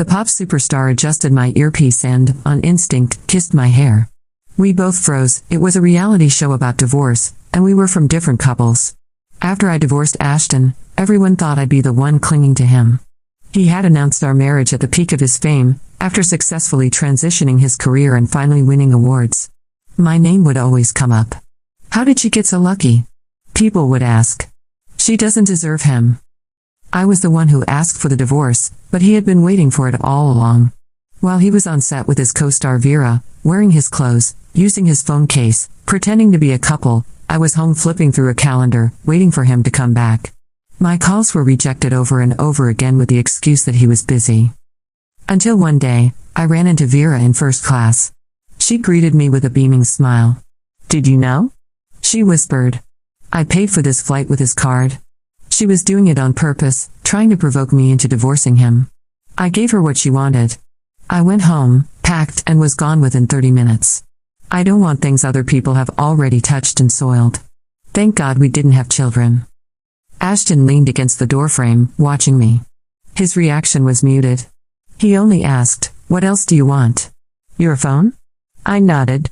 The pop superstar adjusted my earpiece and, on instinct, kissed my hair. We both froze. It was a reality show about divorce, and we were from different couples. After I divorced Ashton, everyone thought I'd be the one clinging to him. He had announced our marriage at the peak of his fame, after successfully transitioning his career and finally winning awards. My name would always come up. How did she get so lucky? People would ask. She doesn't deserve him. I was the one who asked for the divorce, but he had been waiting for it all along. While he was on set with his co-star Vera, wearing his clothes, using his phone case, pretending to be a couple, I was home flipping through a calendar, waiting for him to come back. My calls were rejected over and over again with the excuse that he was busy. Until one day, I ran into Vera in first class. She greeted me with a beaming smile. "Did you know?" she whispered. "I paid for this flight with his card." She was doing it on purpose, trying to provoke me into divorcing him. I gave her what she wanted. I went home, packed, and was gone within 30 minutes. I don't want things other people have already touched and soiled. Thank God we didn't have children. Ashton leaned against the doorframe, watching me. His reaction was muted. He only asked, "What else do you want? Your phone?" I nodded.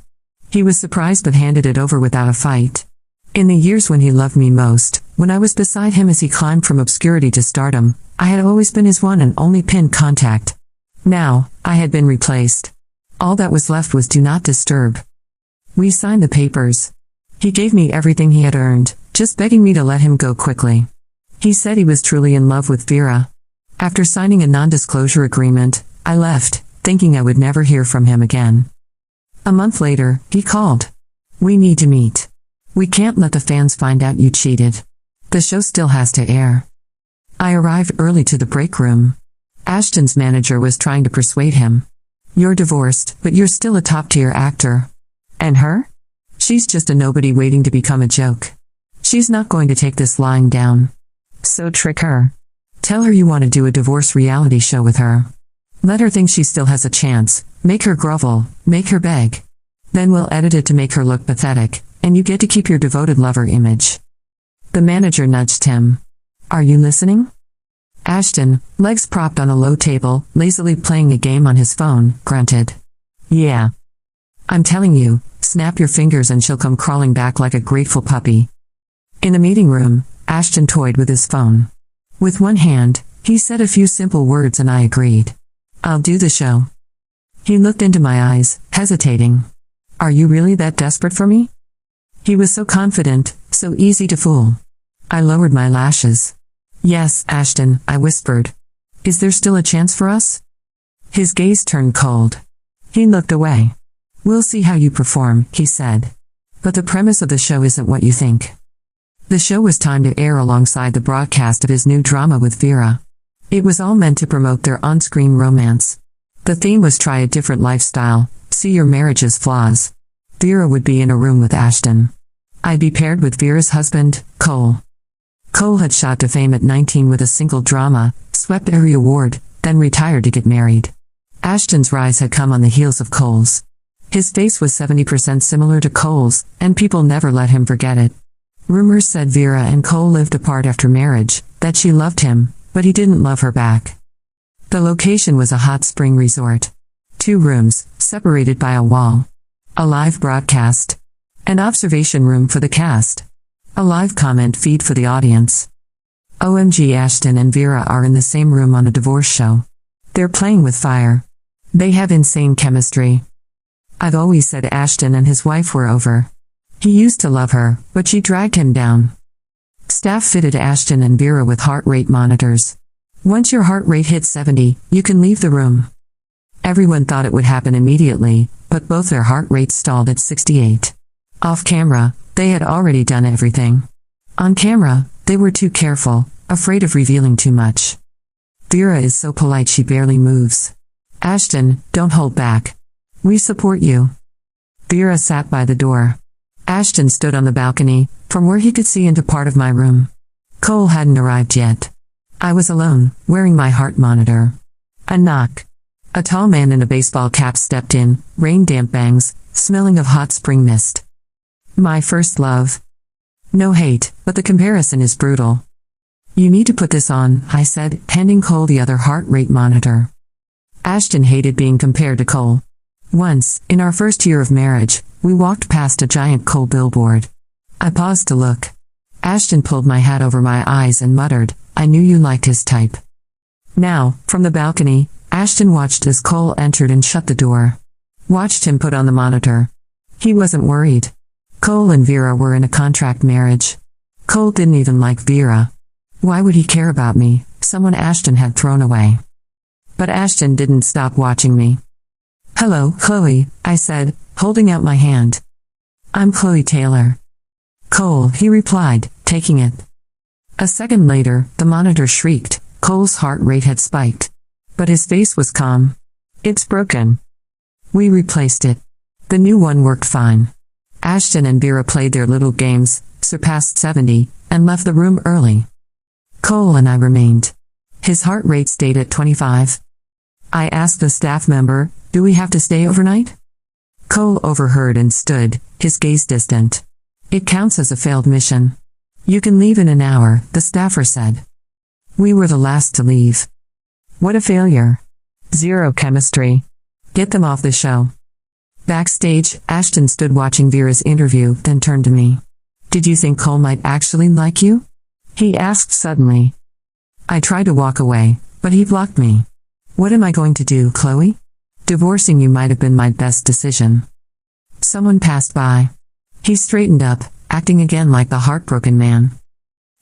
He was surprised but handed it over without a fight. In the years when he loved me most, when I was beside him as he climbed from obscurity to stardom, I had always been his one and only pinned contact. Now, I had been replaced. All that was left was do not disturb. We signed the papers. He gave me everything he had earned, just begging me to let him go quickly. He said he was truly in love with Vera. After signing a non-disclosure agreement, I left, thinking I would never hear from him again. A month later, he called. "We need to meet. We can't let the fans find out you cheated. The show still has to air." I arrived early to the break room. Ashton's manager was trying to persuade him. "You're divorced, but you're still a top-tier actor. And her? She's just a nobody waiting to become a joke. She's not going to take this lying down. So trick her. Tell her you want to do a divorce reality show with her. Let her think she still has a chance, make her grovel, make her beg. Then we'll edit it to make her look pathetic, and you get to keep your devoted lover image." The manager nudged him. "Are you listening?" Ashton, legs propped on a low table, lazily playing a game on his phone, grunted. "Yeah. I'm telling you, snap your fingers and she'll come crawling back like a grateful puppy." In the meeting room, Ashton toyed with his phone. With one hand, he said a few simple words and I agreed. "I'll do the show." He looked into my eyes, hesitating. "Are you really that desperate for me?" He was so confident, so easy to fool. I lowered my lashes. "Yes, Ashton," I whispered. "Is there still a chance for us?" His gaze turned cold. He looked away. "We'll see how you perform," he said. "But the premise of the show isn't what you think." The show was timed to air alongside the broadcast of his new drama with Vera. It was all meant to promote their on-screen romance. The theme was try a different lifestyle, see your marriage's flaws. Vera would be in a room with Ashton. I'd be paired with Vera's husband, Cole. Cole had shot to fame at 19 with a single drama, swept every award, then retired to get married. Ashton's rise had come on the heels of Cole's. His face was 70% similar to Cole's, and people never let him forget it. Rumors said Vera and Cole lived apart after marriage, that she loved him, but he didn't love her back. The location was a hot spring resort. 2 rooms, separated by a wall. A live broadcast. An observation room for the cast. A live comment feed for the audience. OMG, Ashton and Vera are in the same room on a divorce show. They're playing with fire. They have insane chemistry. I've always said Ashton and his wife were over. He used to love her, but she dragged him down. Staff fitted Ashton and Vera with heart rate monitors. Once your heart rate hit 70, you can leave the room. Everyone thought it would happen immediately, but both their heart rates stalled at 68. Off camera, they had already done everything. On camera, they were too careful, afraid of revealing too much. Vera is so polite she barely moves. "Ashton, don't hold back. We support you." Vera sat by the door. Ashton stood on the balcony, from where he could see into part of my room. Cole hadn't arrived yet. I was alone, wearing my heart monitor. A knock. A tall man in a baseball cap stepped in, rain-damp bangs, smelling of hot spring mist. "My first love." No hate, but the comparison is brutal. "You need to put this on," I said, handing Cole the other heart rate monitor. Ashton hated being compared to Cole. Once, in our first year of marriage, we walked past a giant Cole billboard. I paused to look. Ashton pulled my hat over my eyes and muttered, "I knew you liked his type." Now, from the balcony, Ashton watched as Cole entered and shut the door. Watched him put on the monitor. He wasn't worried. Cole and Vera were in a contract marriage. Cole didn't even like Vera. Why would he care about me, someone Ashton had thrown away? But Ashton didn't stop watching me. "Hello, Chloe," I said, holding out my hand. "I'm Chloe Taylor." "Cole," he replied, taking it. A second later, the monitor shrieked. Cole's heart rate had spiked. But his face was calm. "It's broken." We replaced it. The new one worked fine. Ashton and Vera played their little games, surpassed 70, and left the room early. Cole and I remained. His heart rate stayed at 25. I asked the staff member, "Do we have to stay overnight?" Cole overheard and stood, his gaze distant. "It counts as a failed mission. You can leave in an hour," the staffer said. We were the last to leave. What a failure. Zero chemistry. Get them off the show. Backstage, Ashton stood watching Vera's interview, then turned to me. "Did you think Cole might actually like you?" he asked suddenly. I tried to walk away, but he blocked me. "What am I going to do, Chloe? Divorcing you might have been my best decision." Someone passed by. He straightened up, acting again like the heartbroken man.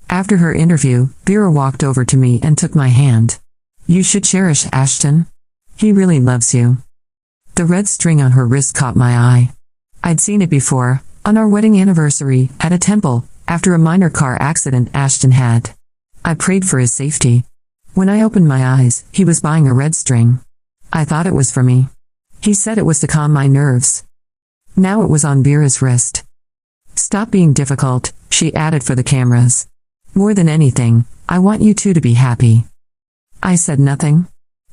After her interview, Vera walked over to me and took my hand. "You should cherish Ashton. He really loves you." The red string on her wrist caught my eye. I'd seen it before, on our wedding anniversary, at a temple, after a minor car accident Ashton had. I prayed for his safety. When I opened my eyes, he was buying a red string. I thought it was for me. He said it was to calm my nerves. Now it was on Vera's wrist. "Stop being difficult," she added for the cameras. "More than anything, I want you two to be happy." I said nothing.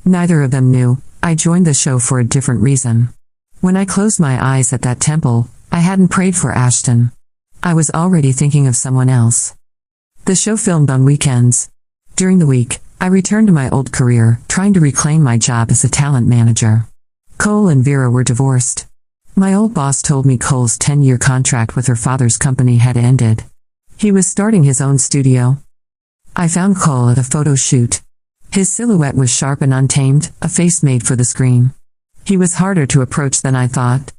Neither of them knew. I joined the show for a different reason. When I closed my eyes at that temple, I hadn't prayed for Ashton. I was already thinking of someone else. The show filmed on weekends. During the week, I returned to my old career, trying to reclaim my job as a talent manager. Cole and Vera were divorced. My old boss told me Cole's 10-year contract with her father's company had ended. He was starting his own studio. I found Cole at a photo shoot. His silhouette was sharp and untamed, a face made for the screen. He was harder to approach than I thought.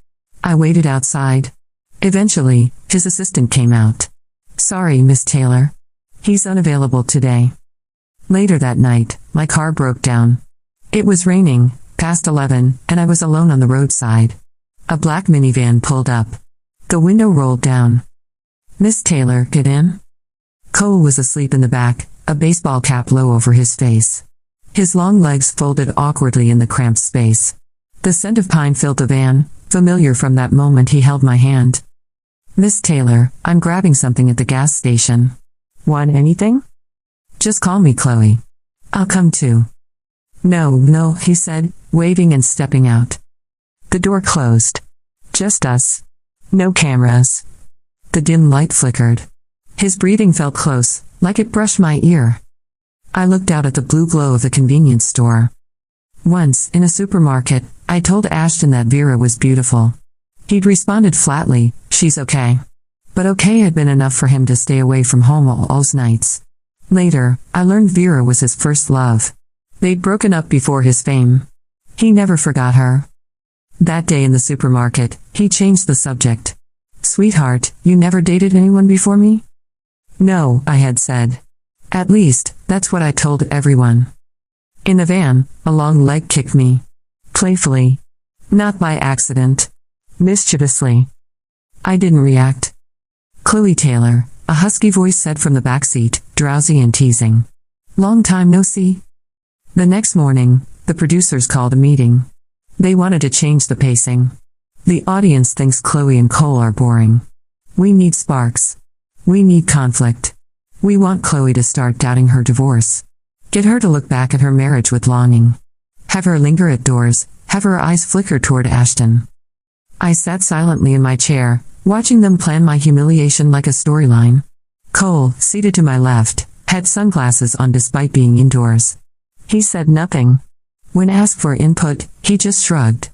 I waited outside. Eventually, his assistant came out. "Sorry, Miss Taylor. He's unavailable today." Later that night, my car broke down. It was raining, past 11, and I was alone on the roadside. A black minivan pulled up. The window rolled down. "Miss Taylor, get in." Cole was asleep in the back, a baseball cap low over his face. His long legs folded awkwardly in the cramped space. The scent of pine filled the van, familiar from that moment he held my hand. "Miss Taylor, I'm grabbing something at the gas station. Want anything?" "Just call me Chloe. I'll come too." No, he said, waving and stepping out. The door closed. Just us. No cameras. The dim light flickered. His breathing felt close, like it brushed my ear. I looked out at the blue glow of the convenience store. Once, in a supermarket, I told Ashton that Vera was beautiful. He'd responded flatly, "She's okay." But okay had been enough for him to stay away from home all those nights. Later, I learned Vera was his first love. They'd broken up before his fame. He never forgot her. That day in the supermarket, he changed the subject. "Sweetheart, you never dated anyone before me?" "No," I had said. At least, that's what I told everyone. In the van, a long leg kicked me. Playfully. Not by accident. Mischievously. I didn't react. "Chloe Taylor," a husky voice said from the backseat, drowsy and teasing. "Long time no see." The next morning, the producers called a meeting. They wanted to change the pacing. "The audience thinks Chloe and Cole are boring. We need sparks. We need conflict. We want Chloe to start doubting her divorce. Get her to look back at her marriage with longing. Have her linger at doors, have her eyes flicker toward Ashton." I sat silently in my chair, watching them plan my humiliation like a storyline. Cole, seated to my left, had sunglasses on despite being indoors. He said nothing. When asked for input, he just shrugged.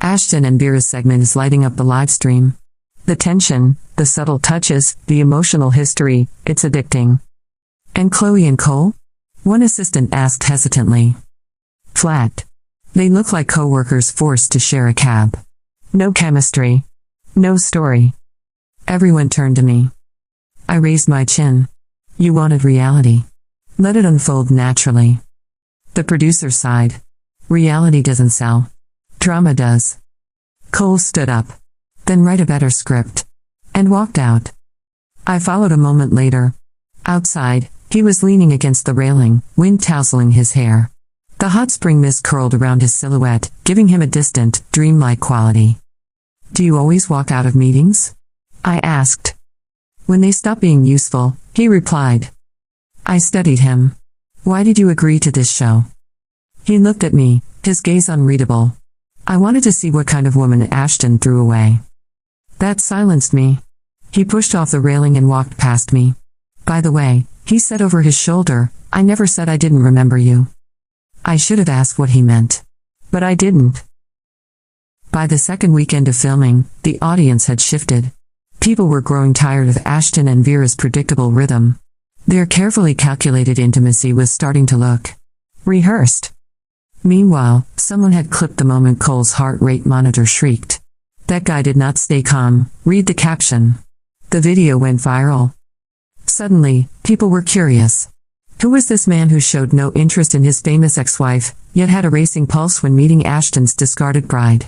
Ashton and Vera's segment is lighting up the live stream. The tension, the subtle touches, the emotional history, it's addicting. And Chloe and Cole? One assistant asked hesitantly. Flat. They look like co-workers forced to share a cab. No chemistry. No story. Everyone turned to me. I raised my chin. You wanted reality. Let it unfold naturally. The producer sighed. Reality doesn't sell. Drama does. Cole stood up. Then write a better script. And walked out. I followed a moment later. Outside, he was leaning against the railing, wind tousling his hair. The hot spring mist curled around his silhouette, giving him a distant, dreamlike quality. Do you always walk out of meetings? I asked. When they stop being useful, he replied. I studied him. Why did you agree to this show? He looked at me, his gaze unreadable. I wanted to see what kind of woman Ashton threw away. That silenced me. He pushed off the railing and walked past me. By the way, he said over his shoulder, I never said I didn't remember you. I should have asked what he meant. But I didn't. By the second weekend of filming, the audience had shifted. People were growing tired of Ashton and Vera's predictable rhythm. Their carefully calculated intimacy was starting to look rehearsed. Meanwhile, someone had clipped the moment Cole's heart rate monitor shrieked. That guy did not stay calm, read the caption. The video went viral. Suddenly, people were curious. Who was this man who showed no interest in his famous ex-wife, yet had a racing pulse when meeting Ashton's discarded bride?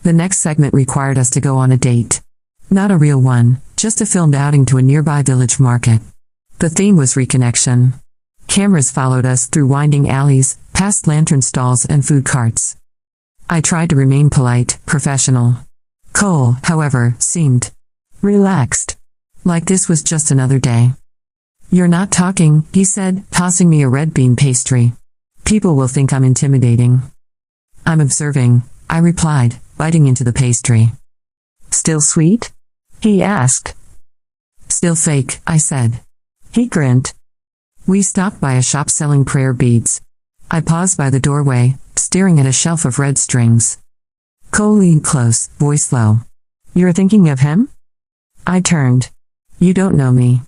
The next segment required us to go on a date. Not a real one, just a filmed outing to a nearby village market. The theme was reconnection. Cameras followed us through winding alleys, past lantern stalls and food carts. I tried to remain polite, professional. Cole, however, seemed relaxed. Like this was just another day. You're not talking, he said, tossing me a red bean pastry. People will think I'm intimidating. I'm observing, I replied, biting into the pastry. Still sweet? He asked. Still fake, I said. He grinned. We stopped by a shop selling prayer beads. I paused by the doorway, staring at a shelf of red strings. Cole leaned close, voice low. You're thinking of him? I turned. You don't know me.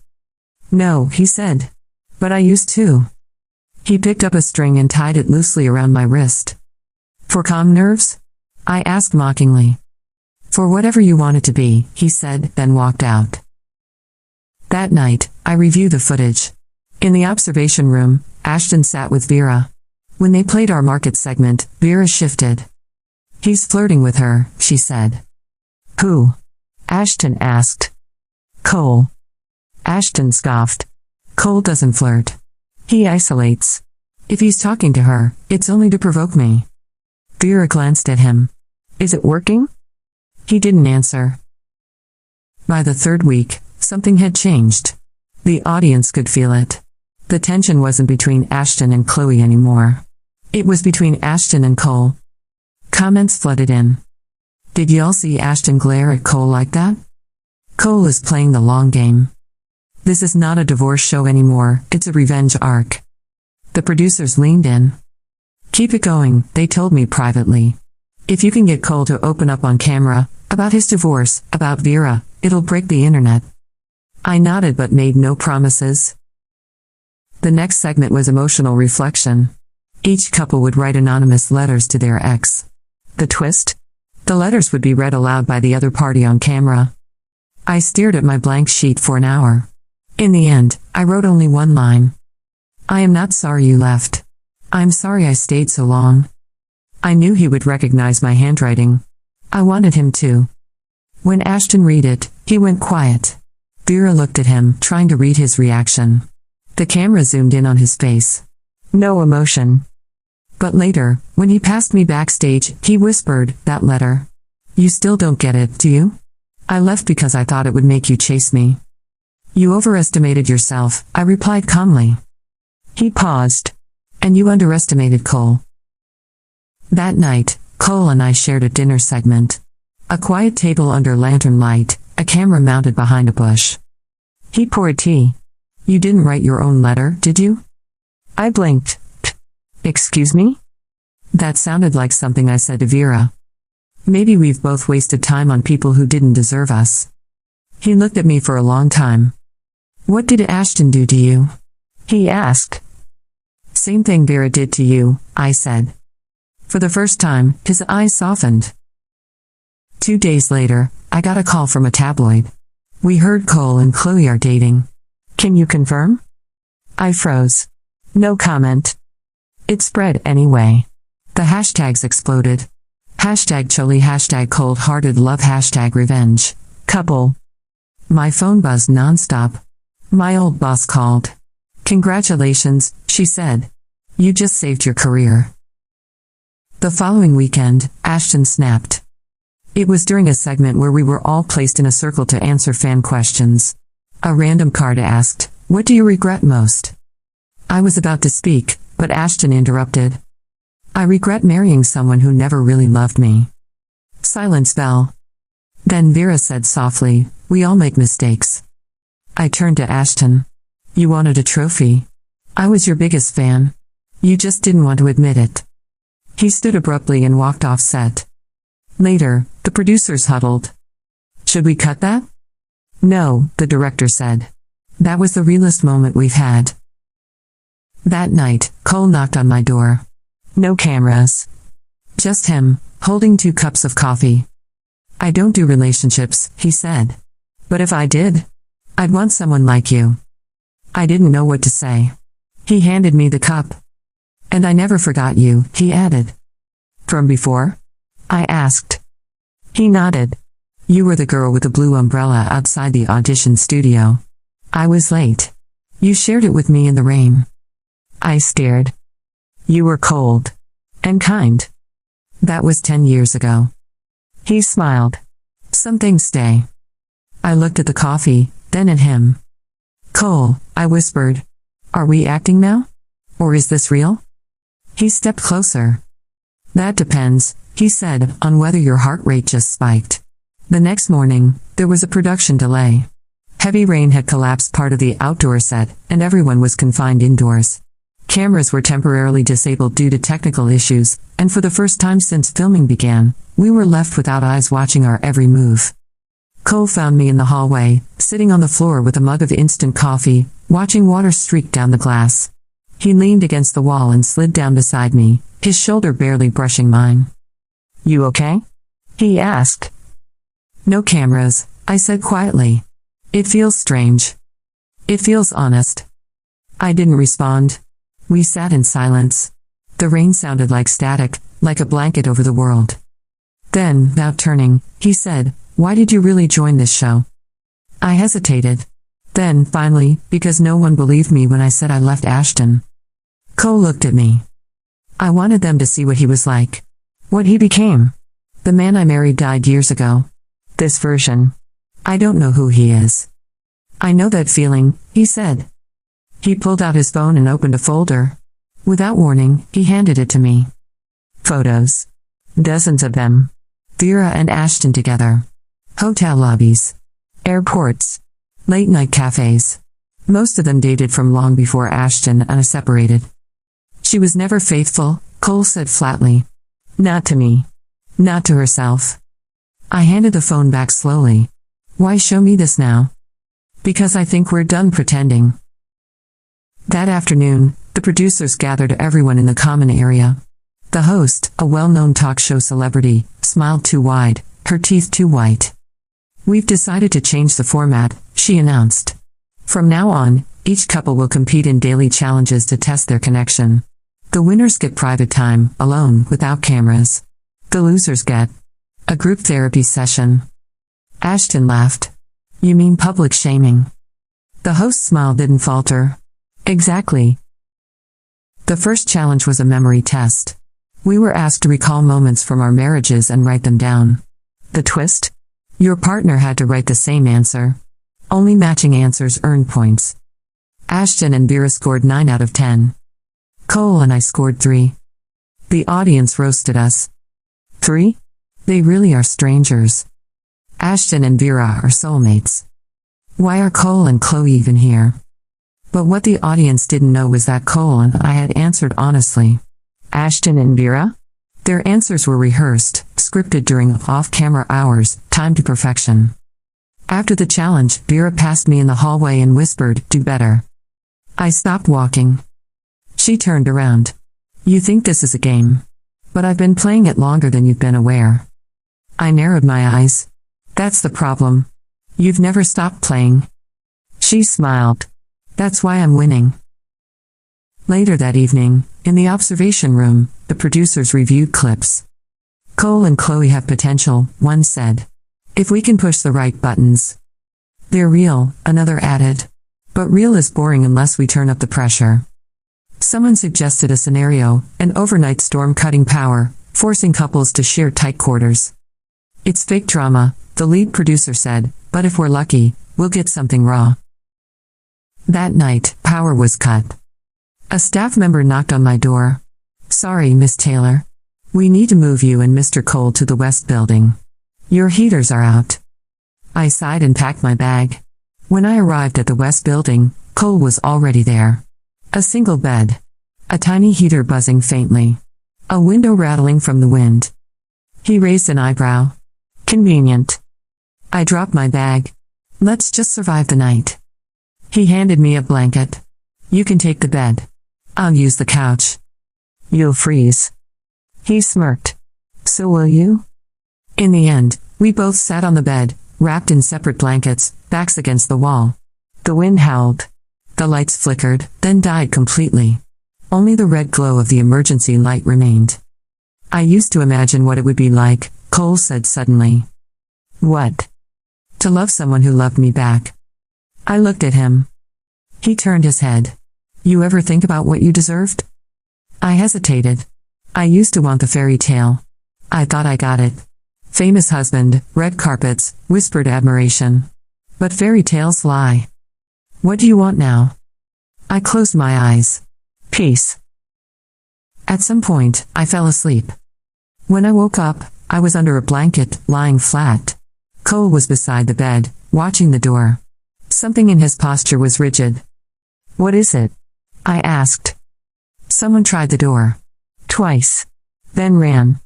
No, he said. But I used to. He picked up a string and tied it loosely around my wrist. For calm nerves? I asked mockingly. For whatever you want it to be, he said, then walked out. That night, I reviewed the footage. In the observation room, Ashton sat with Vera. When they played our market segment, Vera shifted. He's flirting with her, she said. Who? Ashton asked. Cole. Ashton scoffed. Cole doesn't flirt. He isolates. If he's talking to her, it's only to provoke me. Vera glanced at him. Is it working? He didn't answer. By the third week, something had changed. The audience could feel it. The tension wasn't between Ashton and Chloe anymore. It was between Ashton and Cole. Comments flooded in. Did y'all see Ashton glare at Cole like that? Cole is playing the long game. This is not a divorce show anymore, it's a revenge arc. The producers leaned in. Keep it going, they told me privately. If you can get Cole to open up on camera, about his divorce, about Vera, it'll break the internet. I nodded but made no promises. The next segment was emotional reflection. Each couple would write anonymous letters to their ex. The twist? The letters would be read aloud by the other party on camera. I stared at my blank sheet for an hour. In the end, I wrote only one line. I am not sorry you left. I'm sorry I stayed so long. I knew he would recognize my handwriting. I wanted him to. When Ashton read it, he went quiet. Vera looked at him, trying to read his reaction. The camera zoomed in on his face. No emotion. But later, when he passed me backstage, he whispered, that letter. You still don't get it, do you? I left because I thought it would make you chase me. You overestimated yourself, I replied calmly. He paused. And you underestimated Cole. That night, Cole and I shared a dinner segment. A quiet table under lantern light, a camera mounted behind a bush. He poured tea. You didn't write your own letter, did you? I blinked. Excuse me? That sounded like something I said to Vera. Maybe we've both wasted time on people who didn't deserve us. He looked at me for a long time. What did Ashton do to you? He asked. Same thing Vera did to you, I said. For the first time, his eyes softened. 2 days later, I got a call from a tabloid. We heard Cole and Chloe are dating. Can you confirm? I froze. No comment. It spread anyway. The hashtags exploded. Hashtag Choli, hashtag cold-hearted love, hashtag revenge. Couple. My phone buzzed nonstop. My old boss called. Congratulations, she said. You just saved your career. The following weekend, Ashton snapped. It was during a segment where we were all placed in a circle to answer fan questions. A random card asked, "What do you regret most?" I was about to speak, but Ashton interrupted. "I regret marrying someone who never really loved me." Silence fell. Then Vera said softly, "We all make mistakes." I turned to Ashton. "You wanted a trophy. I was your biggest fan. You just didn't want to admit it." He stood abruptly and walked off set. Later, the producers huddled. "Should we cut that?" "No," the director said. "That was the realest moment we've had." That night, Cole knocked on my door. No cameras. Just him, holding 2 cups of coffee. "I don't do relationships," he said. "But if I did, I'd want someone like you." I didn't know what to say. He handed me the cup. "And I never forgot you," he added. "From before?" I asked. He nodded. "You were the girl with the blue umbrella outside the audition studio. I was late. You shared it with me in the rain." I stared. "You were cold. And kind. That was 10 years ago." He smiled. "Some things stay." I looked at the coffee, then at him. "Cole," I whispered. "Are we acting now? Or is this real?" He stepped closer. "That depends," he said, "on whether your heart rate just spiked." The next morning, there was a production delay. Heavy rain had collapsed part of the outdoor set, and everyone was confined indoors. Cameras were temporarily disabled due to technical issues, and for the first time since filming began, we were left without eyes watching our every move. Cole found me in the hallway, sitting on the floor with a mug of instant coffee, watching water streak down the glass. He leaned against the wall and slid down beside me, his shoulder barely brushing mine. "You okay?" he asked. "No cameras," I said quietly. "It feels strange. It feels honest." I didn't respond. We sat in silence. The rain sounded like static, like a blanket over the world. Then, without turning, he said, "Why did you really join this show?" I hesitated. Then, finally, because no one believed me when I said I left Ashton. Cole looked at me. I wanted them to see what he was like. What he became. The man I married died years ago. This version. I don't know who he is. "I know that feeling," he said. He pulled out his phone and opened a folder. Without warning, he handed it to me. Photos. Dozens of them. Vera and Ashton together. Hotel lobbies. Airports. Late-night cafes. Most of them dated from long before Ashton and us separated. "She was never faithful," Cole said flatly. "Not to me. Not to herself." I handed the phone back slowly. "Why show me this now?" "Because I think we're done pretending." That afternoon, the producers gathered everyone in the common area. The host, a well-known talk show celebrity, smiled too wide, her teeth too white. "We've decided to change the format," she announced. "From now on, each couple will compete in daily challenges to test their connection. The winners get private time, alone, without cameras. The losers get a group therapy session." Ashton laughed. "You mean public shaming?" The host's smile didn't falter. "Exactly." The first challenge was a memory test. We were asked to recall moments from our marriages and write them down. The twist? Your partner had to write the same answer. Only matching answers earned points. Ashton and Vera scored 9 out of 10. Cole and I scored 3. The audience roasted us. 3? They really are strangers. Ashton and Vera are soulmates. Why are Cole and Chloe even here? But what the audience didn't know was that Cole and I had answered honestly. Ashton and Vera? Their answers were rehearsed, scripted during off-camera hours, timed to perfection. After the challenge, Vera passed me in the hallway and whispered, "Do better." I stopped walking. She turned around. "You think this is a game. But I've been playing it longer than you've been aware." I narrowed my eyes. "That's the problem. You've never stopped playing." She smiled. "That's why I'm winning." Later that evening, in the observation room, the producers reviewed clips. "Cole and Chloe have potential," one said. "If we can push the right buttons." "They're real," another added. "But real is boring unless we turn up the pressure." Someone suggested a scenario, an overnight storm cutting power, forcing couples to share tight quarters. "It's fake drama," the lead producer said, "but if we're lucky, we'll get something raw." That night, power was cut. A staff member knocked on my door. "Sorry, Miss Taylor. We need to move you and Mr. Cole to the West Building. Your heaters are out." I sighed and packed my bag. When I arrived at the West Building, Cole was already there. A single bed. A tiny heater buzzing faintly. A window rattling from the wind. He raised an eyebrow. "Convenient." I dropped my bag. "Let's just survive the night." He handed me a blanket. "You can take the bed. I'll use the couch." "You'll freeze." He smirked. "So will you?" In the end, we both sat on the bed, wrapped in separate blankets, backs against the wall. The wind howled. The lights flickered, then died completely. Only the red glow of the emergency light remained. "I used to imagine what it would be like," Cole said suddenly. "What?" "To love someone who loved me back." I looked at him. He turned his head. "You ever think about what you deserved?" I hesitated. I used to want the fairy tale. I thought I got it. Famous husband, red carpets, whispered admiration. But fairy tales lie. "What do you want now?" I closed my eyes. Peace. At some point, I fell asleep. When I woke up, I was under a blanket, lying flat. Cole was beside the bed, watching the door. Something in his posture was rigid. "What is it?" I asked. Someone tried the door. Twice. Then ran.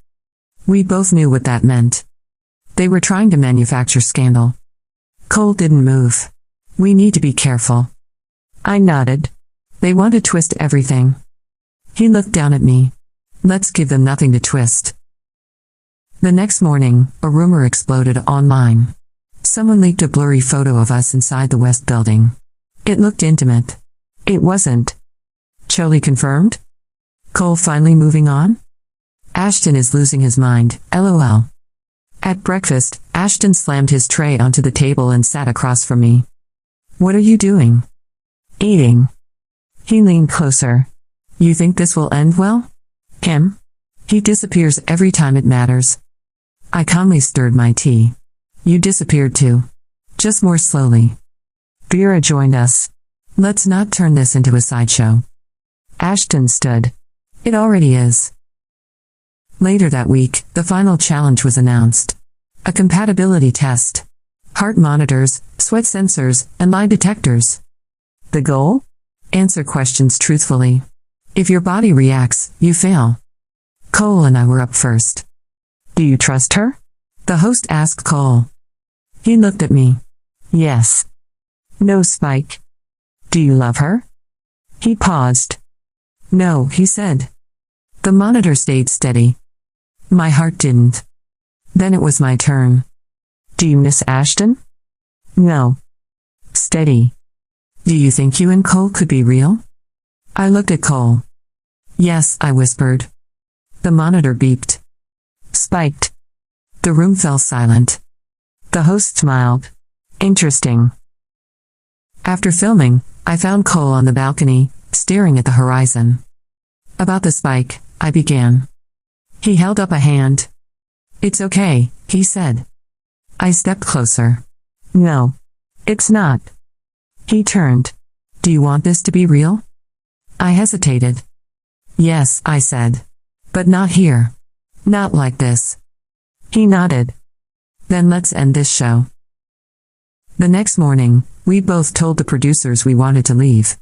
We both knew what that meant. They were trying to manufacture scandal. Cole didn't move. "We need to be careful." I nodded. "They want to twist everything." He looked down at me. "Let's give them nothing to twist." The next morning, a rumor exploded online. Someone leaked a blurry photo of us inside the West Building. It looked intimate. It wasn't. Charlie confirmed? Cole finally moving on? Ashton is losing his mind, LOL. At breakfast, Ashton slammed his tray onto the table and sat across from me. "What are you doing?" "Eating." He leaned closer. "You think this will end well?" "Him? He disappears every time it matters." I calmly stirred my tea. "You disappeared too. Just more slowly." Vera joined us. "Let's not turn this into a sideshow." Ashton stood. "It already is." Later that week, the final challenge was announced. A compatibility test. Heart monitors, sweat sensors, and lie detectors. The goal? Answer questions truthfully. If your body reacts, you fail. Cole and I were up first. "Do you trust her?" the host asked Cole. He looked at me. "Yes." "No spike." "Do you love her?" He paused. "No," he said. The monitor stayed steady. My heart didn't. Then it was my turn. "Do you miss Ashton?" "No." Steady. "Do you think you and Cole could be real?" I looked at Cole. "Yes," I whispered. The monitor beeped. Spiked. The room fell silent. The host smiled. Interesting. After filming, I found Cole on the balcony, staring at the horizon. "About the spike," I began. He held up a hand. "It's okay," he said. I stepped closer. "No. It's not." He turned. "Do you want this to be real?" I hesitated. "Yes," I said. "But not here. Not like this." He nodded. "Then let's end this show." The next morning, we both told the producers we wanted to leave.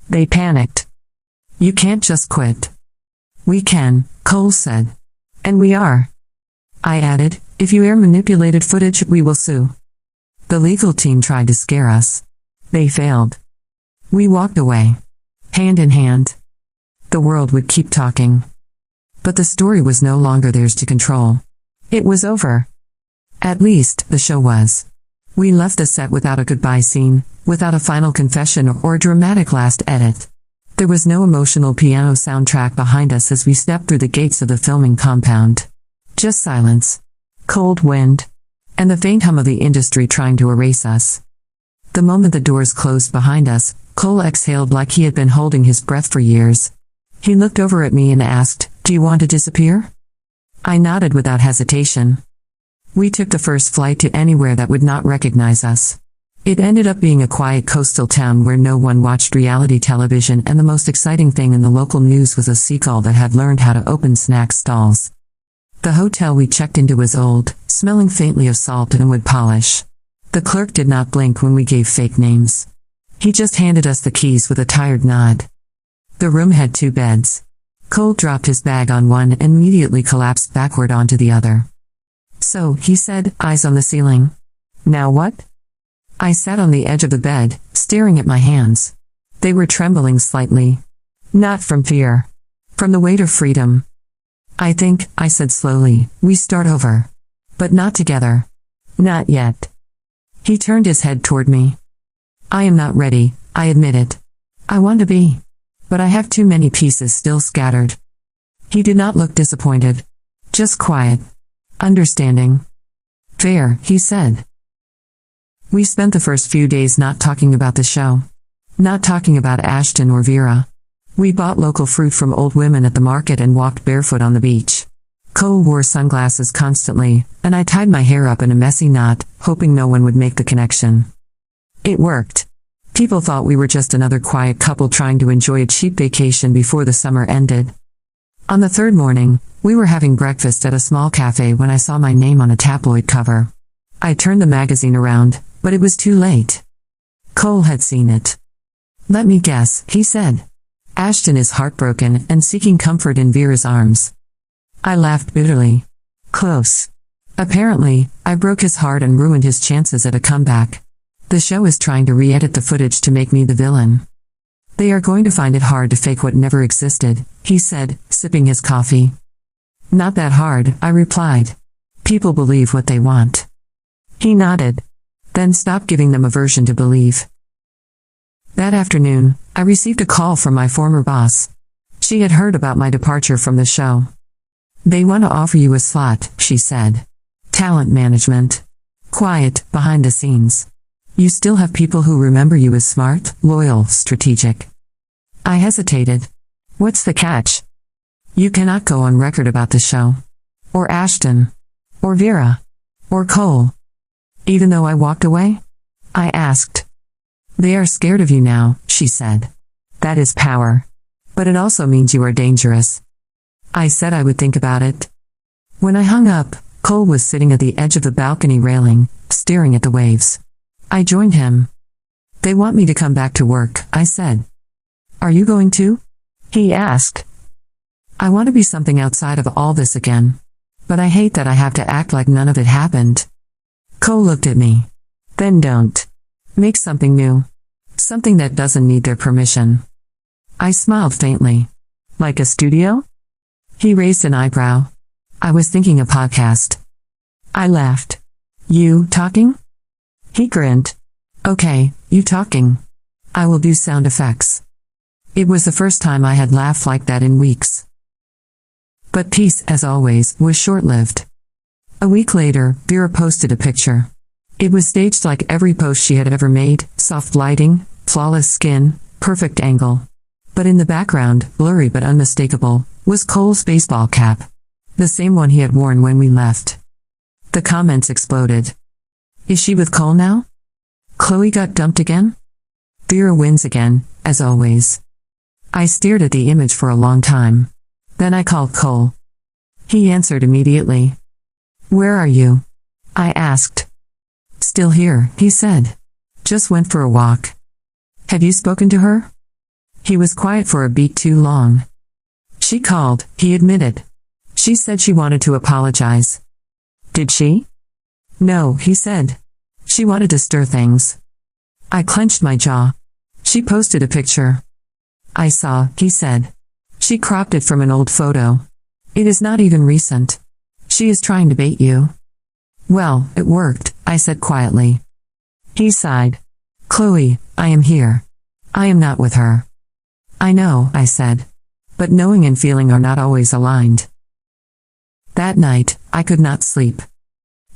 They panicked. "You can't just quit." "We can," Cole said. And we are. I added, if you air manipulated footage, we will sue. The legal team tried to scare us. They failed. We walked away. Hand in hand. The world would keep talking. But the story was no longer theirs to control. It was over. At least, the show was. We left the set without a goodbye scene, without a final confession or a dramatic last edit. There was no emotional piano soundtrack behind us as we stepped through the gates of the filming compound. Just silence, cold wind, and the faint hum of the industry trying to erase us. The moment the doors closed behind us, Cole exhaled like he had been holding his breath for years. He looked over at me and asked, "Do you want to disappear?" I nodded without hesitation. We took the first flight to anywhere that would not recognize us. It ended up being a quiet coastal town where no one watched reality television, and the most exciting thing in the local news was a seagull that had learned how to open snack stalls. The hotel we checked into was old, smelling faintly of salt and wood polish. The clerk did not blink when we gave fake names. He just handed us the keys with a tired nod. The room had 2 beds. Cole dropped his bag on one and immediately collapsed backward onto the other. "So," he said, eyes on the ceiling. "Now what?" I sat on the edge of the bed, staring at my hands. They were trembling slightly. Not from fear. From the weight of freedom. "I think," I said slowly, "we start over. But not together. Not yet." He turned his head toward me. "I am not ready," I admitted. "I want to be. But I have too many pieces still scattered." He did not look disappointed. Just quiet. Understanding. "Fair," he said. We spent the first few days not talking about the show. Not talking about Ashton or Vera. We bought local fruit from old women at the market and walked barefoot on the beach. Cole wore sunglasses constantly, and I tied my hair up in a messy knot, hoping no one would make the connection. It worked. People thought we were just another quiet couple trying to enjoy a cheap vacation before the summer ended. On the 3rd morning, we were having breakfast at a small cafe when I saw my name on a tabloid cover. I turned the magazine around, but it was too late. Cole had seen it. "Let me guess," he said. "Ashton is heartbroken and seeking comfort in Vera's arms." I laughed bitterly. Close. Apparently, I broke his heart and ruined his chances at a comeback. The show is trying to re-edit the footage to make me the villain. They are going to find it hard to fake what never existed, he said, sipping his coffee. Not that hard, I replied. People believe what they want. He nodded. Then stop giving them a version to believe. That afternoon, I received a call from my former boss. She had heard about my departure from the show. They want to offer you a slot, she said. Talent management. Quiet, behind the scenes. You still have people who remember you as smart, loyal, strategic. I hesitated. What's the catch? You cannot go on record about the show. Or Ashton. Or Vera. Or Cole. Even though I walked away? I asked. They are scared of you now, she said. That is power. But it also means you are dangerous. I said I would think about it. When I hung up, Cole was sitting at the edge of the balcony railing, staring at the waves. I joined him. They want me to come back to work, I said. Are you going to? He asked. I want to be something outside of all this again. But I hate that I have to act like none of it happened. Cole looked at me. Then don't. Make something new. Something that doesn't need their permission. I smiled faintly. Like a studio? He raised an eyebrow. I was thinking a podcast. I laughed. You talking? He grinned. Okay, you talking. I will do sound effects. It was the first time I had laughed like that in weeks. But peace, as always, was short-lived. A week later, Vera posted a picture. It was staged like every post she had ever made, soft lighting, flawless skin, perfect angle. But in the background, blurry but unmistakable, was Cole's baseball cap. The same one he had worn when we left. The comments exploded. Is she with Cole now? Chloe got dumped again? Vera wins again, as always. I stared at the image for a long time. Then I called Cole. He answered immediately. Where are you? I asked. Still here, he said. Just went for a walk. Have you spoken to her? He was quiet for a beat too long. She called, he admitted. She said she wanted to apologize. Did she? No, he said. She wanted to stir things. I clenched my jaw. She posted a picture. I saw, he said. She cropped it from an old photo. It is not even recent. She is trying to bait you. Well, it worked, I said quietly. He sighed. Chloe, I am here. I am not with her. I know, I said. But knowing and feeling are not always aligned. That night, I could not sleep.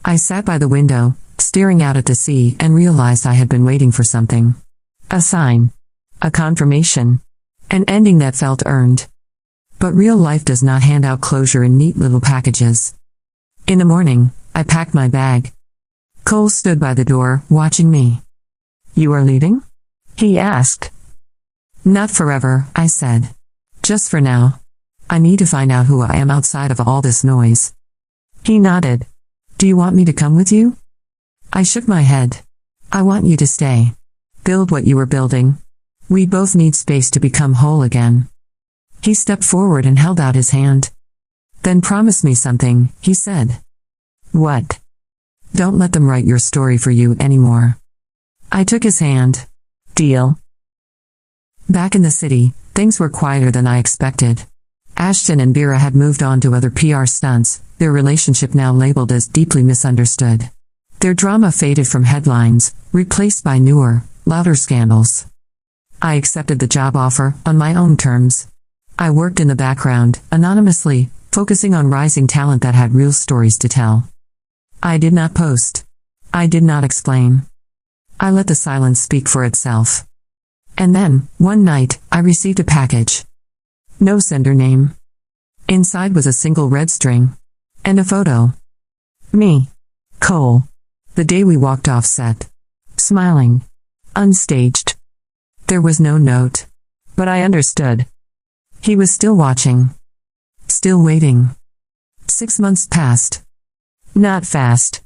I sat by the window, staring out at the sea, and realized I had been waiting for something. A sign. A confirmation. An ending that felt earned. But real life does not hand out closure in neat little packages. In the morning, I packed my bag. Cole stood by the door, watching me. You are leaving? He asked. Not forever, I said. Just for now. I need to find out who I am outside of all this noise. He nodded. Do you want me to come with you? I shook my head. I want you to stay. Build what you were building. We both need space to become whole again. He stepped forward and held out his hand. Then promise me something, he said. What? Don't let them write your story for you anymore. I took his hand. Deal. Back in the city, things were quieter than I expected. Ashton and Vera had moved on to other PR stunts, their relationship now labeled as deeply misunderstood. Their drama faded from headlines, replaced by newer, louder scandals. I accepted the job offer, on my own terms. I worked in the background, anonymously, focusing on rising talent that had real stories to tell. I did not post. I did not explain. I let the silence speak for itself. And then, one night, I received a package. No sender name. Inside was a single red string. And a photo. Me. Cole. The day we walked off set. Smiling. Unstaged. There was no note. But I understood. He was still watching. Still waiting. 6 months passed. Not fast.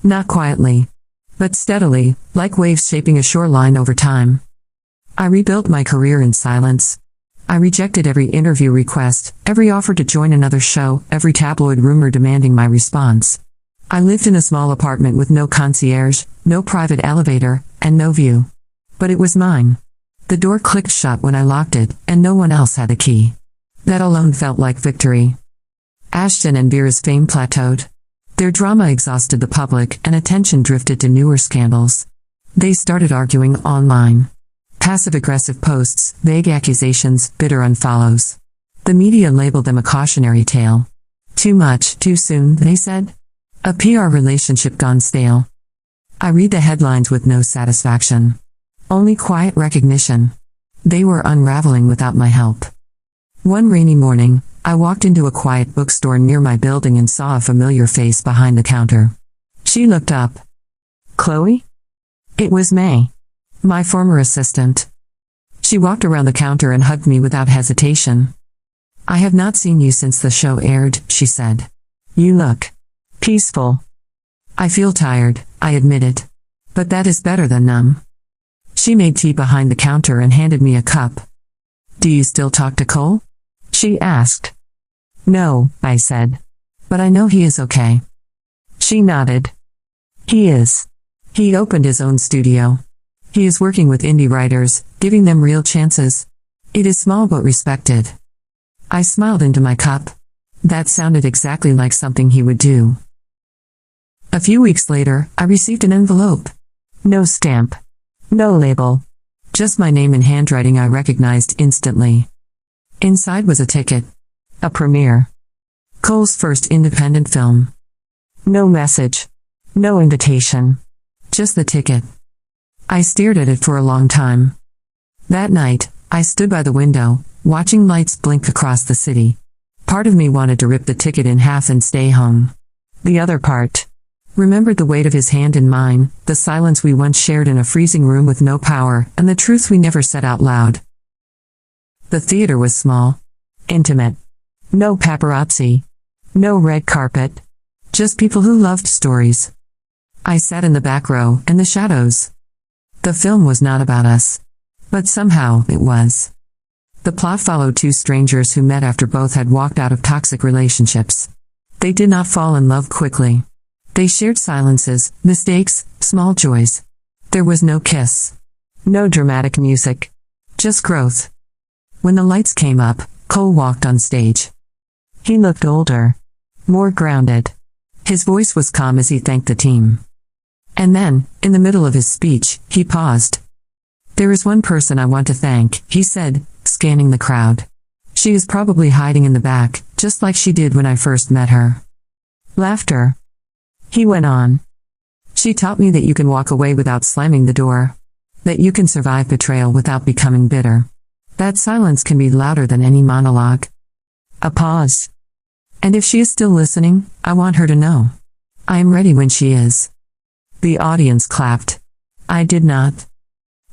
Not quietly. But steadily, like waves shaping a shoreline over time. I rebuilt my career in silence. I rejected every interview request, every offer to join another show, every tabloid rumor demanding my response. I lived in a small apartment with no concierge, no private elevator, and no view. But it was mine. The door clicked shut when I locked it, and no one else had the key. That alone felt like victory. Ashton and Vera's fame plateaued. Their drama exhausted the public, and attention drifted to newer scandals. They started arguing online. Passive-aggressive posts, vague accusations, bitter unfollows. The media labeled them a cautionary tale. Too much, too soon, they said. A PR relationship gone stale. I read the headlines with no satisfaction. Only quiet recognition. They were unraveling without my help. One rainy morning, I walked into a quiet bookstore near my building and saw a familiar face behind the counter. She looked up. Chloe? It was May. My former assistant. She walked around the counter and hugged me without hesitation. I have not seen you since the show aired, she said. You look peaceful. I feel tired, I admitted. But that is better than numb. She made tea behind the counter and handed me a cup. Do you still talk to Cole? She asked. No, I said. But I know he is okay. She nodded. He is. He opened his own studio. He is working with indie writers, giving them real chances. It is small but respected. I smiled into my cup. That sounded exactly like something he would do. A few weeks later, I received an envelope. No stamp. No label. Just my name in handwriting I recognized instantly. Inside was a ticket. A premiere. Cole's first independent film. No message. No invitation. Just the ticket. I stared at it for a long time. That night, I stood by the window, watching lights blink across the city. Part of me wanted to rip the ticket in half and stay home. The other part remembered the weight of his hand in mine, the silence we once shared in a freezing room with no power, and the truth we never said out loud. The theater was small. Intimate. No paparazzi. No red carpet. Just people who loved stories. I sat in the back row, in the shadows. The film was not about us. But somehow, it was. The plot followed two strangers who met after both had walked out of toxic relationships. They did not fall in love quickly. They shared silences, mistakes, small joys. There was no kiss. No dramatic music. Just growth. When the lights came up, Cole walked on stage. He looked older. More grounded. His voice was calm as he thanked the team. And then, in the middle of his speech, he paused. "There is one person I want to thank," he said, scanning the crowd. "She is probably hiding in the back, just like she did when I first met her." Laughter. He went on. "She taught me that you can walk away without slamming the door. That you can survive betrayal without becoming bitter. That silence can be louder than any monologue." A pause. "And if she is still listening, I want her to know. I am ready when she is." The audience clapped. I did not.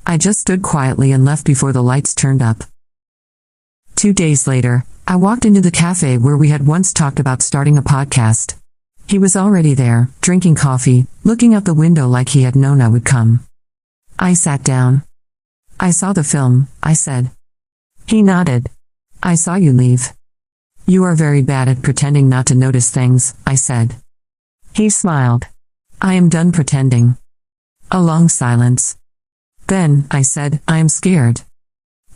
I just stood quietly and left before the lights turned up. 2 days later, I walked into the cafe where we had once talked about starting a podcast. He was already there, drinking coffee, looking out the window like he had known I would come. I sat down. "I saw the film," I said. He nodded. "I saw you leave." "You are very bad at pretending not to notice things," I said. He smiled. "I am done pretending." A long silence. Then, I said, "I am scared."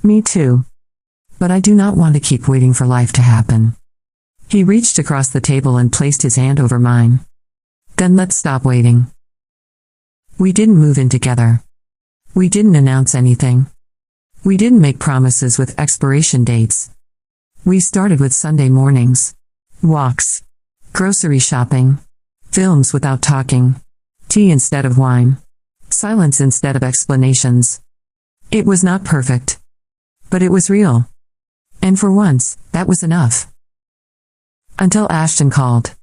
"Me too. But I do not want to keep waiting for life to happen." He reached across the table and placed his hand over mine. "Then let's stop waiting." We didn't move in together. We didn't announce anything. We didn't make promises with expiration dates. We started with Sunday mornings. Walks. Grocery shopping. Films without talking. Tea instead of wine. Silence instead of explanations. It was not perfect. But it was real. And for once, that was enough. Until Ashton called.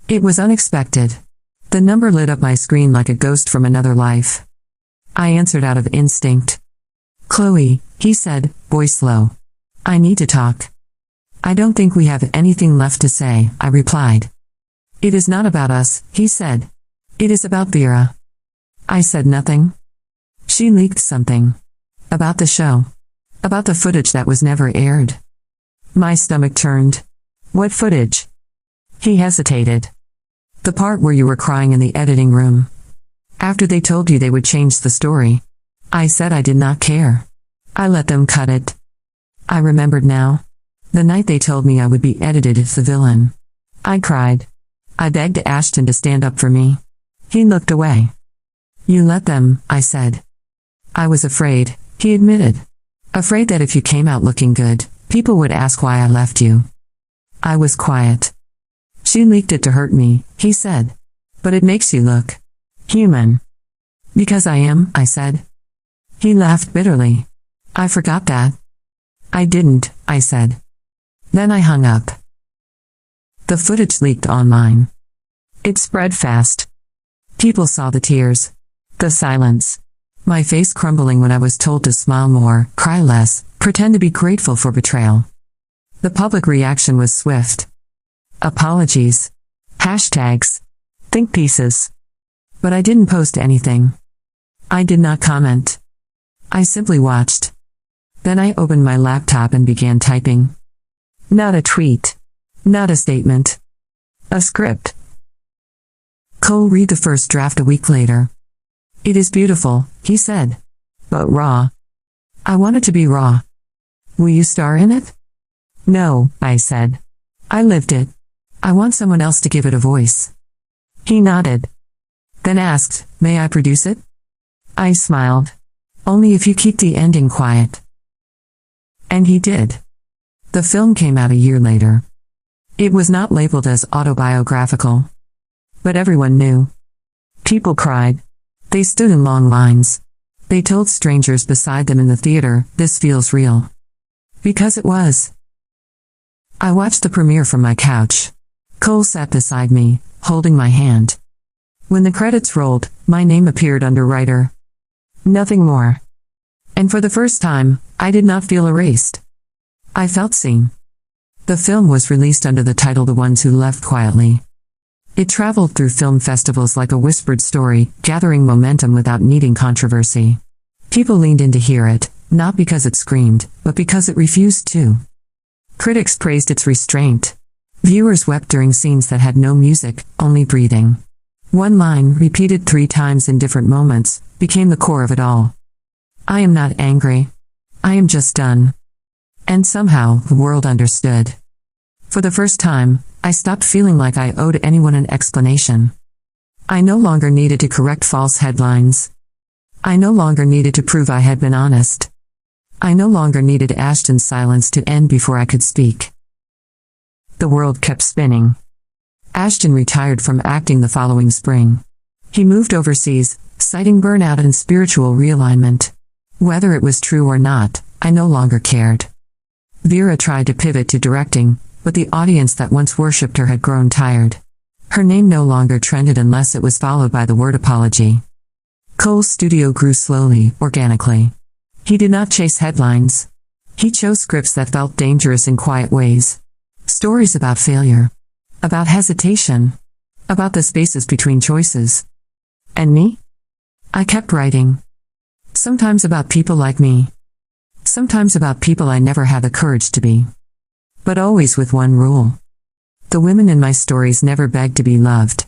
It was unexpected. The number lit up my screen like a ghost from another life. I answered out of instinct. "Chloe," he said, voice low. "I need to talk." "I don't think we have anything left to say," I replied. "It is not about us," he said. "It is about Vera." I said nothing. She leaked something. About the show. About the footage that was never aired. My stomach turned. "What footage?" He hesitated. "The part where you were crying in the editing room. After they told you they would change the story." I said I did not care. I let them cut it. I remembered now. The night they told me I would be edited as the villain. I cried. I begged Ashton to stand up for me. He looked away. "You let them," I said. "I was afraid," he admitted. "Afraid that if you came out looking good, people would ask why I left you." I was quiet. "She leaked it to hurt me," he said. "But it makes you look human." "Because I am," I said. He laughed bitterly. "I forgot that." "I didn't," I said. Then I hung up. The footage leaked online. It spread fast. People saw the tears. The silence. My face crumbling when I was told to smile more, cry less, pretend to be grateful for betrayal. The public reaction was swift. Apologies. Hashtags. Think pieces. But I didn't post anything. I did not comment. I simply watched. Then I opened my laptop and began typing. Not a tweet. Not a statement. A script. Cole read the first draft a week later. "It is beautiful," he said. "But raw." I wanted to be raw. "Will you star in it?" "No," I said. "I lived it. I want someone else to give it a voice." He nodded. Then asked, "May I produce it?" I smiled. "Only if you keep the ending quiet." And he did. The film came out a year later. It was not labeled as autobiographical. But everyone knew. People cried. They stood in long lines. They told strangers beside them in the theater, "This feels real." Because it was. I watched the premiere from my couch. Cole sat beside me, holding my hand. When the credits rolled, my name appeared under writer. Nothing more. And for the first time, I did not feel erased. I felt seen. The film was released under the title The Ones Who Left Quietly. It traveled through film festivals like a whispered story, gathering momentum without needing controversy. People leaned in to hear it, not because it screamed, but because it refused to. Critics praised its restraint. Viewers wept during scenes that had no music, only breathing. One line, repeated 3 times in different moments, became the core of it all. I am not angry. I am just done. And somehow, the world understood. For the first time, I stopped feeling like I owed anyone an explanation. I no longer needed to correct false headlines. I no longer needed to prove I had been honest. I no longer needed Ashton's silence to end before I could speak. The world kept spinning. Ashton retired from acting the following spring. He moved overseas, citing burnout and spiritual realignment. Whether it was true or not, I no longer cared. Vera tried to pivot to directing, but the audience that once worshipped her had grown tired. Her name no longer trended unless it was followed by the word apology. Cole's studio grew slowly, organically. He did not chase headlines. He chose scripts that felt dangerous in quiet ways. Stories about failure. About hesitation. About the spaces between choices. And me? I kept writing. Sometimes about people like me. Sometimes about people I never had the courage to be. But always with one rule. The women in my stories never begged to be loved.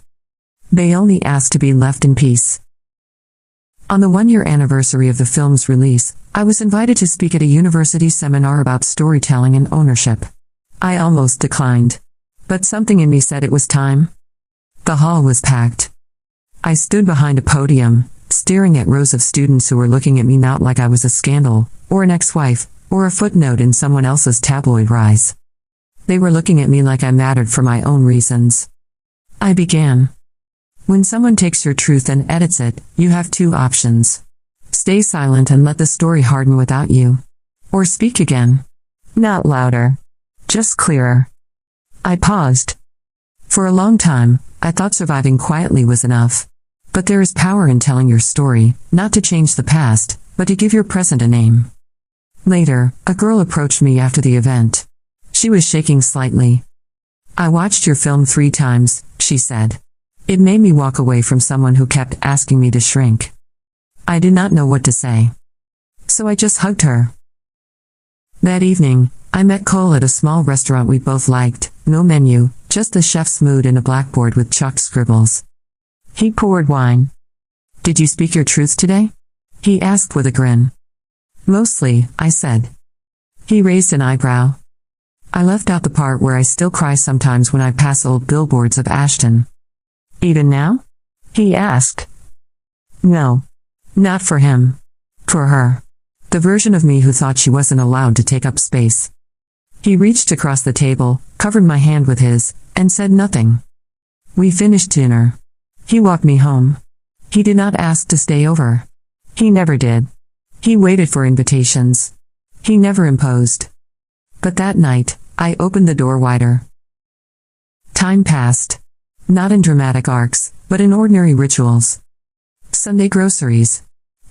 They only asked to be left in peace. On the 1-year anniversary of the film's release, I was invited to speak at a university seminar about storytelling and ownership. I almost declined. But something in me said it was time. The hall was packed. I stood behind a podium, staring at rows of students who were looking at me not like I was a scandal, or an ex-wife, or a footnote in someone else's tabloid rise. They were looking at me like I mattered for my own reasons. I began. When someone takes your truth and edits it, you have 2 options. Stay silent and let the story harden without you. Or speak again. Not louder. Just clearer. I paused. For a long time, I thought surviving quietly was enough. But there is power in telling your story, not to change the past, but to give your present a name. Later, a girl approached me after the event. She was shaking slightly. I watched your film 3 times, she said. It made me walk away from someone who kept asking me to shrink. I did not know what to say. So I just hugged her. That evening, I met Cole at a small restaurant we both liked, no menu, just the chef's mood and a blackboard with chalked scribbles. He poured wine. Did you speak your truth today? He asked with a grin. Mostly, I said. He raised an eyebrow. I left out the part where I still cry sometimes when I pass old billboards of Ashton. Even now? He asked. No. Not for him. For her. The version of me who thought she wasn't allowed to take up space. He reached across the table, covered my hand with his, and said nothing. We finished dinner. He walked me home. He did not ask to stay over. He never did. He waited for invitations. He never imposed. But that night, I opened the door wider. Time passed. Not in dramatic arcs, but in ordinary rituals. Sunday groceries.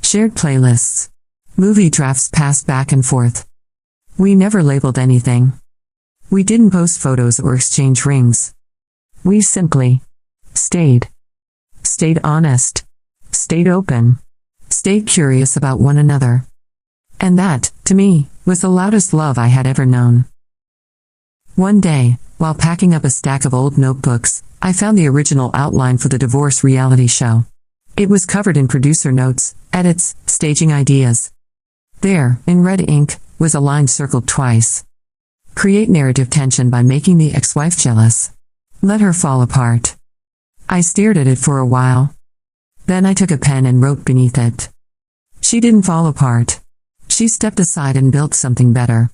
Shared playlists. Movie drafts passed back and forth. We never labeled anything. We didn't post photos or exchange rings. We simply stayed. Stayed honest. Stayed open. Stayed curious about one another. And that, to me, was the loudest love I had ever known. One day, while packing up a stack of old notebooks, I found the original outline for the divorce reality show. It was covered in producer notes, edits, staging ideas. There, in red ink, was a line circled twice. Create narrative tension by making the ex-wife jealous. Let her fall apart. I stared at it for a while. Then I took a pen and wrote beneath it. She didn't fall apart. She stepped aside and built something better.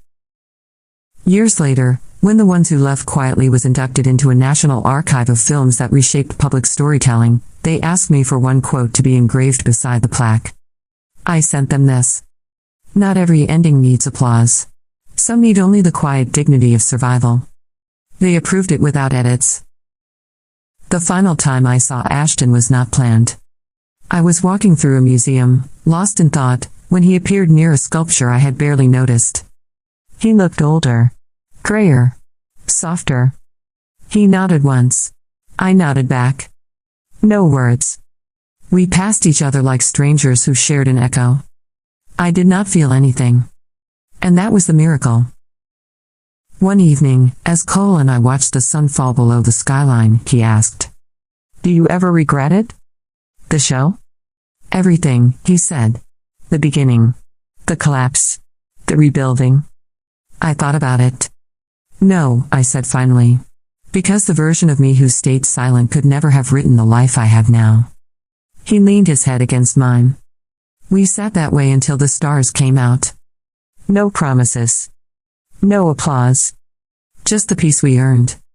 Years later, when The Ones Who Left Quietly was inducted into a national archive of films that reshaped public storytelling, they asked me for one quote to be engraved beside the plaque. I sent them this. Not every ending needs applause. Some need only the quiet dignity of survival. They approved it without edits. The final time I saw Ashton was not planned. I was walking through a museum, lost in thought, when he appeared near a sculpture I had barely noticed. He looked older. Grayer. Softer. He nodded once. I nodded back. No words. We passed each other like strangers who shared an echo. I did not feel anything. And that was the miracle. One evening, as Cole and I watched the sun fall below the skyline, he asked, "Do you ever regret it?" "The show?" "Everything," he said. "The beginning. The collapse. The rebuilding." I thought about it. "No," I said finally. Because the version of me who stayed silent could never have written the life I have now. He leaned his head against mine. We sat that way until the stars came out. No promises. No applause. Just the peace we earned.